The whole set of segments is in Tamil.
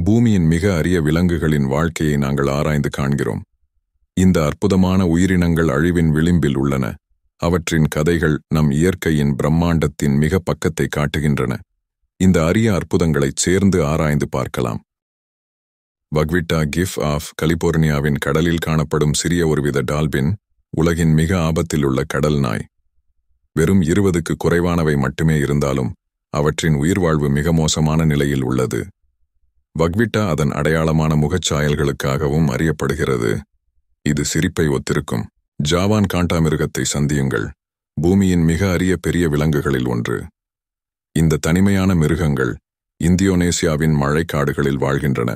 பூமியின் மிக அரிய விலங்குகளின் வாழ்க்கையை நாங்கள் ஆராய்ந்து காண்கிறோம். இந்த அற்புதமான உயிரினங்கள் அழிவின் விளிம்பில் உள்ளன. அவற்றின் கதைகள் நம் இயற்கையின் பிரம்மாண்டத்தின் மிக பக்கத்தை காட்டுகின்றன. இந்த அரிய அற்புதங்களைச் சேர்ந்து ஆராய்ந்து பார்க்கலாம். வக்விட்டா கிஃப் ஆஃப் கலிபோர்னியாவின் கடலில் காணப்படும் சிறிய ஒருவித டால்பின் உலகின் மிக ஆபத்திலுள்ள கடல் நாய். வெறும் 20க்கு குறைவானவை மட்டுமே இருந்தாலும் அவற்றின் உயிர்வாழ்வு மிக மோசமான நிலையில் உள்ளது. வக்விட்டா அதன் அடையாளமான முகச்சாயல்களுக்காகவும் அறியப்படுகிறது. இது சிரிப்பை ஒத்திருக்கும். ஜாவான் காண்டாமிருகத்தை சந்தியுங்கள். பூமியின் மிக அரிய பெரிய விலங்குகளில் ஒன்று. இந்த தனிமையான மிருகங்கள் இந்தோனேசியாவின் மழைக்காடுகளில் வாழ்கின்றன.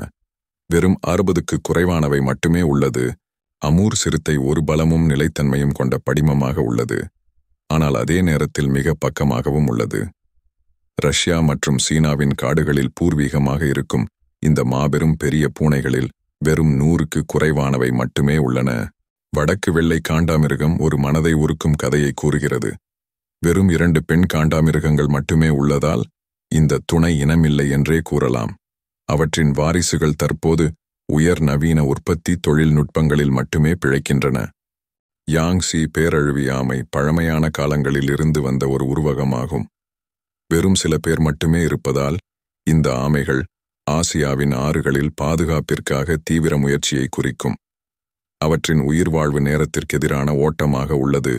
வெறும் 60க்கு குறைவானவை மட்டுமே உள்ளது. அமூர் சிறுத்தை ஒரு பலமும் நிலைத்தன்மையும் கொண்ட படிமமாக உள்ளது. ஆனால் அதே நேரத்தில் மிக பக்கமாகவும் உள்ளது. ரஷ்யா மற்றும் சீனாவின் காடுகளில் பூர்வீகமாக இருக்கும் இந்த மாபெரும் பெரிய பூனைகளில் வெறும் 100க்கு குறைவானவை மட்டுமே உள்ளன. வடக்கு வெள்ளை காண்டாமிருகம் ஒரு மனதை உருக்கும் கதையை கூறுகிறது. வெறும் 2 பெண் காண்டாமிருகங்கள் மட்டுமே உள்ளதால் இந்த துணை இனமில்லை என்றே கூறலாம். அவற்றின் வாரிசுகள் தற்போது உயர் நவீன உற்பத்தி தொழில்நுட்பங்களில் மட்டுமே பிழைக்கின்றன. யாங்ஸி பேரழிவு ஆமை பழமையான காலங்களில் இருந்து வந்த ஒரு உருவகமாகும். வெறும் சில பேர் மட்டுமே இருப்பதால் இந்த ஆமைகள் ஆசியாவின் ஆறுகளில் பாதுகாப்பிற்காக தீவிர முயற்சியை குறிக்கும். அவற்றின் உயிர்வாழ்வு நேரத்திற்கெதிரான ஓட்டமாக உள்ளது.